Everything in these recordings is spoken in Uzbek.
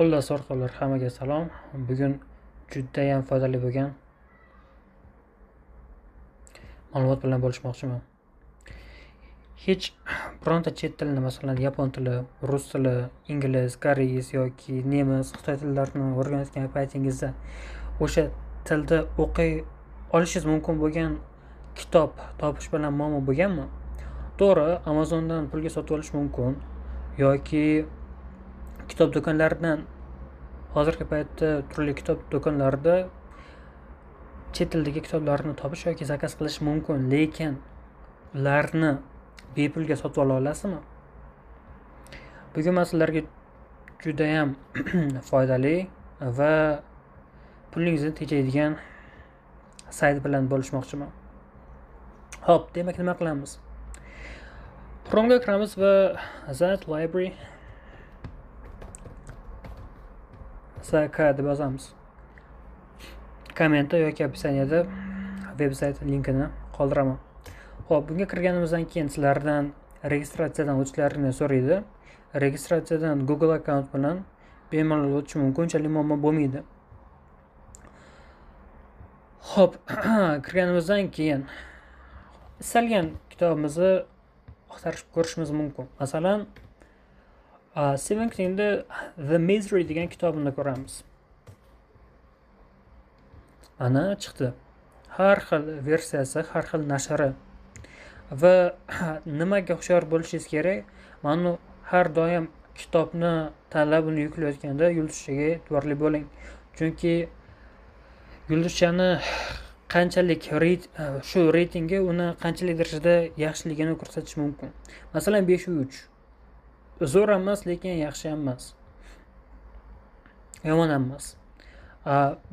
Xullas o'rtoqlar, hammaga salom. Bugun juda ham foydali bo'lgan ma'lumot bilan bo'lishmoqchiman. Hech bironta chet tilini, masalan, yapon tili, rus tili, ingliz, koreys yoki nemis, xitoy tillarini o'rganayotgan paytingizda o'sha tilda o'qiy olishingiz mumkin bo'lgan kitob topish bilan muammo bo'lganmi? To'g'ri, Amazondan pulga sotib olish mumkin yoki kitob do'konlaridan hozirgi paytda turli kitob do'konlarida chet tildagi kitoblarni topish yoki zakaz qilish mumkin, lekin ularni bepulga sotib ola olasizmi? Bugun men sizlarga juda ham foydali va pulingizni tejaydigan sayt bilan bo'lishmoqchiman. Hop, demak nima qilamiz? Chrome'ga kiramiz va Zat Library ZK deb yozamiz. Kommentda yoki opisaniyada veb-sayt linkini qoldiraman. Xo'p, bunga kirganimizdan keyin sizlardan registratsiyadan o'tishlarini so'raydi. Registratsiyadan Google account bilan bemalol o'tish mumkin, unchalik muammo bo'lmaydi. Xo'p, kirganimizdan keyin istalgan kitobimizni axtarib ko'rishimiz mumkin. Masalan, Stephen King'da The Misery degan kitobini ko'ramiz. Ana chiqdi. Har xil versiyasi, har xil nashri. Va nimaga hushyor bo'lishingiz kerak? Mana har doim kitobni tanlab uni yuklayotganda yulduzchaga e'tiborli bo'ling. Chunki yulduzchani qanchalik shu reytingi uni qanchalik darajada yaxshiligini ko'rsatish mumkin. Masalan, 5/3. Zo'r emas, lekin yaxshi emas. Yomon emas.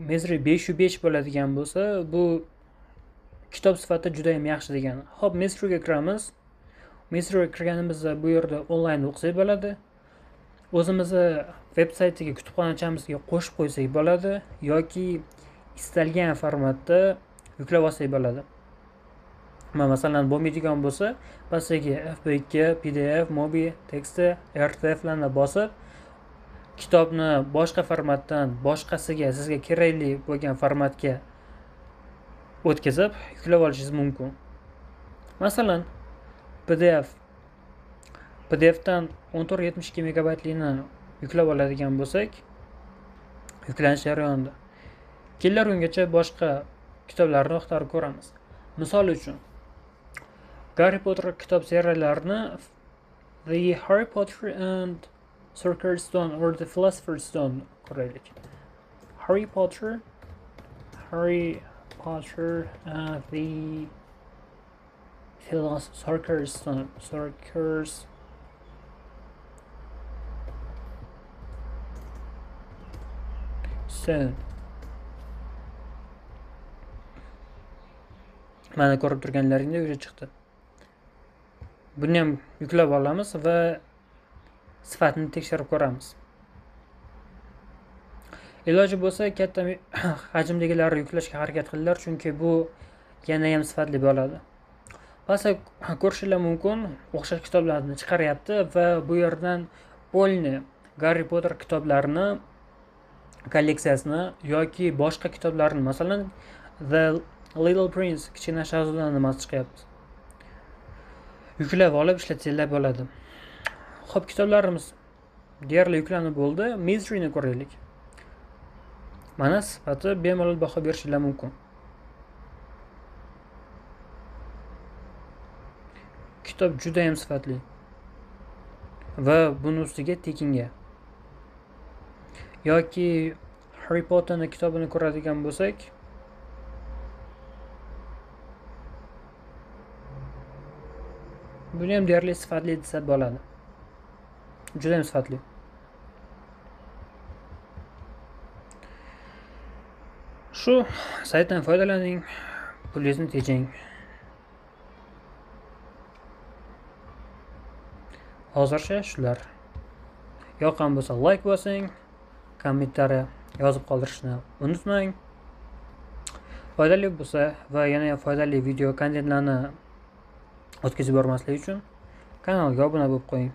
Misery 5/5 bo'ladigan bo'lsa, bu kitob sifatida juda ham yaxshi degani. Xo'p, Misery'ga kiramiz. Misery'ga kirganimizda bu yerda onlayn o'qisak bo'ladi. O'zimizni veb-saytiga, kutubxonachamizga qo'shib qo'ysak bo'ladi yoki istalgan formatda yuklab olsak bo'ladi. Masalan, bo'lmaydigan bo'lsa, pastiga FB2, PDF, Mobi, teksti, RTF larni bosib, kitobni boshqa formatdan boshqasiga sizga kerakli bo'lgan formatga o'tkazib yuklab olishingiz mumkin. Masalan, PDFdan 1472 megabaytlikni yuklab oladigan bo'lsak, yuklanish jarayonida kelar kungacha boshqa kitoblarni axtarib ko'ramiz. Misol uchun, Harry Potter kitob seriyalarini The Harry Potter and Sorcerer's Stone or The Philosopher's Stone ko'raylik. Harry Potter and the Sorcerer's Stone. Mana ko'rib turganlaringda o'sha chiqdi. Buni ham yuklab olamiz va sifatini tekshirib ko'ramiz. Iloji bo'lsa katta hajmdagilarni yuklashga harakat qilinglar, chunki bu yana ham sifatli bo'ladi. Pastda ko'rishingiz mumkin, o'xshash kitoblarni chiqaryapti va bu yerdan polni Harry Potter kitoblarini kolleksiyasini yoki boshqa kitoblarni, masalan, The Little Prince, Kichkina shahzoda nimasi chiqyapti. Yuklab olib ishlatsanglar bo'ladi. Xo'p, kitoblarimiz deyarli yuklanib bo'ldi. Misery'ni ko'raylik. Mana sifati bemalol baho berishingiz mumkin. Kitob juda ham sifatli. Va buni ustiga tekinga. Yoki Harry Potterning kitobini ko'radigan bo'lsak, buni ham deyarli sifatli desa bo'ladi. Juda ham sifatli. Shu saytdan foydalaning, pulingizni tejang. Hozircha shular. Yoqqan bo'lsa like bosing, kommentariy yozib qoldirishni unutmang. Foydali bo'lsa va yana foydali video kontentlarni o'tkazib bormaslik uchun kanalga obuna bo'lib qo'ying.